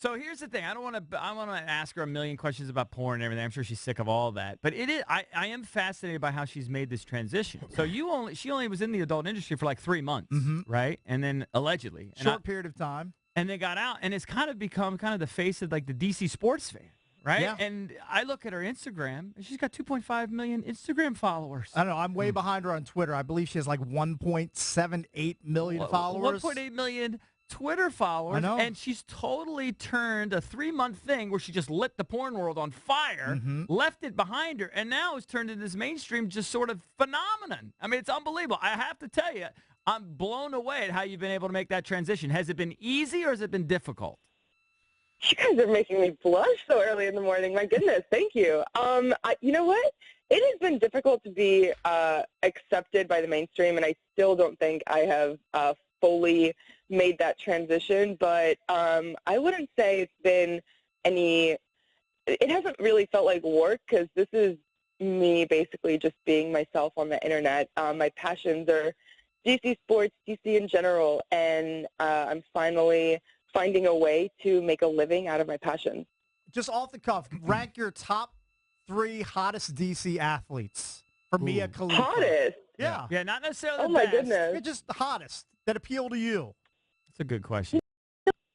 So here's the thing. I want to ask her a million questions about porn and everything. I'm sure she's sick of all that. But it is. I am fascinated by how she's made this transition. So she only was in the adult industry for like 3 months, right? And then allegedly, Short period of time. and they got out, and it's kind of become kind of the face of like the DC sports fan. Right? Yeah. And I look at her Instagram, and she's got 2.5 million Instagram followers. I don't know. I'm way behind her on Twitter. I believe she has like 1.78 million followers. 1.8 million Twitter followers. I know. And she's totally turned a 3-month thing where she just lit the porn world on fire, left it behind her, and now it's turned into this mainstream just sort of phenomenon. I mean, it's unbelievable. I have to tell you, I'm blown away at how you've been able to make that transition. Has it been easy or has it been difficult? You guys are making me blush so early in the morning. My goodness, thank you. You know what? It has been difficult to be accepted by the mainstream, and I still don't think I have fully made that transition. But I wouldn't say it's been it hasn't really felt like work, because this is me basically just being myself on the internet. My passions are DC sports, DC in general, and I'm finally finding a way to make a living out of my passion. Just off the cuff, rank your top 3 hottest DC athletes for Mia Khalifa. Hottest? Yeah. Yeah, not necessarily Oh, the my best. goodness. You're just the hottest that appeal to you. That's a good question.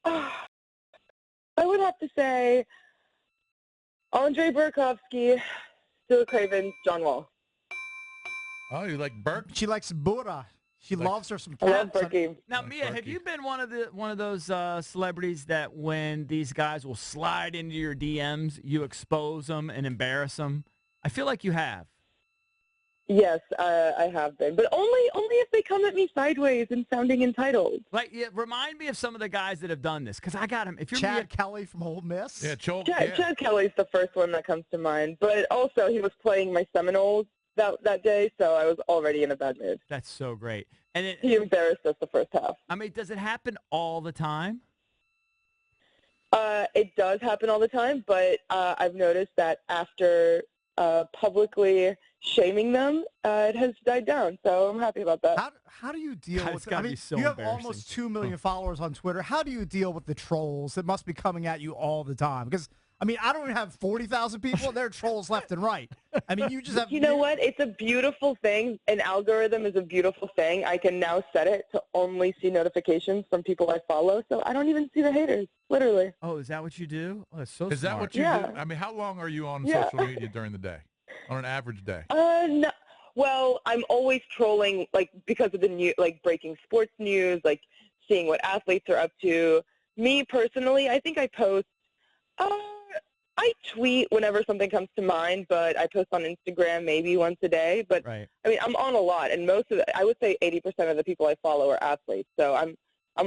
I would have to say Andre Burakovsky, Stuart Cravens, John Wall. Oh, you like Burke? She likes Buddha. She loves her some I love cats. Berkey. Now, Mia, have you been one of those celebrities that when these guys will slide into your DMs, you expose them and embarrass them? I feel like you have. Yes, I have been, but only if they come at me sideways and sounding entitled. Like, yeah, remind me of some of the guys that have done this, because I got him. If you're Chad Mia, Kelly from Ole Miss. Yeah, Chad Kelly's the first one that comes to mind, but also he was playing my Seminoles that day, so I was already in a bad mood. that's so great. And He embarrassed us the first half. I mean, does it happen all the time? It does happen all the time, but I've noticed that after publicly shaming them, it has died down. So I'm happy about that. How do you deal God, with it's gotta I mean, be so you have embarrassing. almost 2 million followers on Twitter. How do you deal with the trolls that must be coming at you all the time? Because, I mean, I don't even have 40,000 people, and there are trolls left and right. I mean, you just have... You know what? It's a beautiful thing. An algorithm is a beautiful thing. I can now set it to only see notifications from people I follow, so I don't even see the haters, literally. Oh, is that what you do? Oh, that's so Is that smart. what you Yeah. do? I mean, how long are you on Yeah. social media during the day, on an average day? No. Well, I'm always trolling, like, because of the new, like, breaking sports news, like, seeing what athletes are up to. Me, personally, I think I post, I tweet whenever something comes to mind, but I post on Instagram maybe once a day. But, Right. I mean, I'm on a lot, and I would say 80% of the people I follow are athletes, so I'm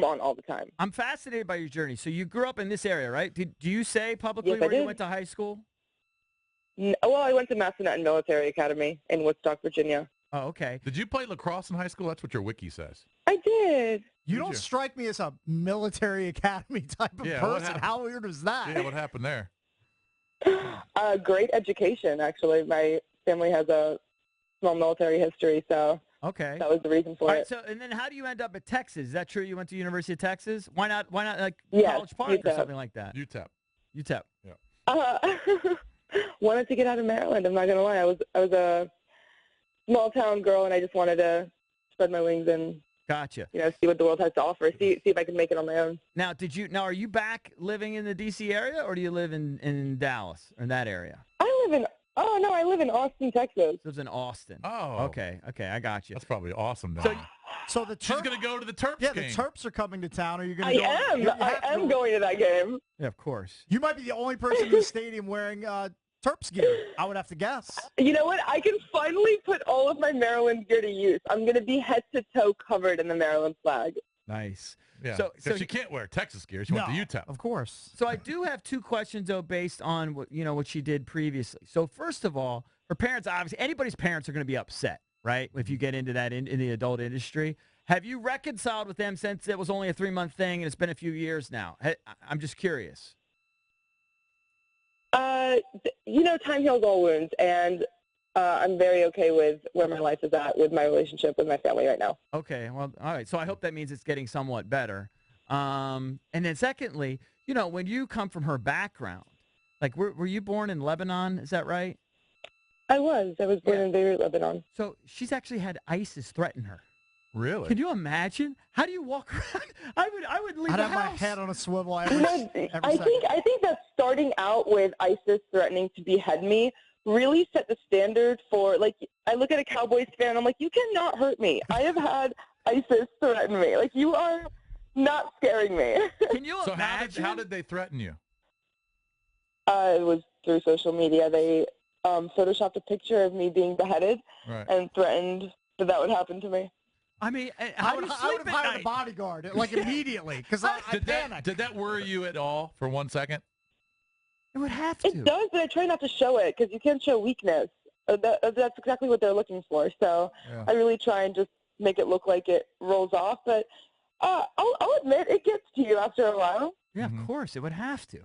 on all the time. I'm fascinated by your journey. So you grew up in this area, right? Do you say publicly Yes, I where you did. went to high school? Well, I went to Massanutten Military Academy in Woodstock, Virginia. Oh, okay. Did you play lacrosse in high school? That's what your wiki says. I did. You Did don't you? strike me as a military academy type of Yeah, what person. happened? How weird is that? Yeah, what happened there? Great education, actually. My family has a small military history, so Okay. that was the reason for All right, it. so and then how do you end up at Texas? Is that true? You went to University of Texas? Why not like Yes, College Park or UTEP. something like that? UTEP. UTEP. Wanted to get out of Maryland. I'm not gonna lie. I was a small town girl, and I just wanted to spread my wings and Gotcha. see what the world has to offer. See if I can make it on my own. Now, are you back living in the D.C. area, or do you live in Dallas or in that area? I live in Austin, Texas. Lives in Austin. Oh. Okay, I got you. That's probably awesome. So, Now. So the She's Terps, going to go to the Terps yeah, game. the Terps are coming to town. Are you going I to go? am. You I have to am go. going to that game. Yeah, of course. You might be the only person in the stadium wearing Terps gear. I would have to guess. You know what? I can finally put all of my Maryland gear to use. I'm going to be head to toe covered in the Maryland flag. Nice. Yeah. So she can't wear Texas gear. She went to UTEP. Of course. So I do have two questions though, based on what she did previously. So first of all, her parents, obviously, anybody's parents are going to be upset, right? If you get into that in the adult industry. Have you reconciled with them since it was only a 3-month thing and it's been a few years now? I'm just curious. Time heals all wounds, and I'm very okay with where my life is at with my relationship with my family right now. Okay, well, all right. So I hope that means it's getting somewhat better. And then secondly, You know, when you come from her background, like, were you born in Lebanon? Is that right? I was born in Beirut, Lebanon. So she's actually had ISIS threaten her. Really? Can you imagine? How do you walk around? I would leave I'd the have house. my head on a swivel You every, know, every I second. think that starting out with ISIS threatening to behead me really set the standard for, like, I look at a Cowboys fan, I'm like, you cannot hurt me. I have had ISIS threaten me. Like, you are not scaring me. Can you So imagine? how did they threaten you? It was through social media. They photoshopped a picture of me being beheaded Right. and threatened that would happen to me. I mean, I how would do you have sleep at hired night? a bodyguard, like, immediately, because I Did panicked. that worry you at all for 1 second? It would have to. It does, but I try not to show it because you can't show weakness. That's exactly what they're looking for. So Yeah. I really try and just make it look like it rolls off. But I'll admit it gets to you after a while. Yeah, Mhm. of course, it would have to.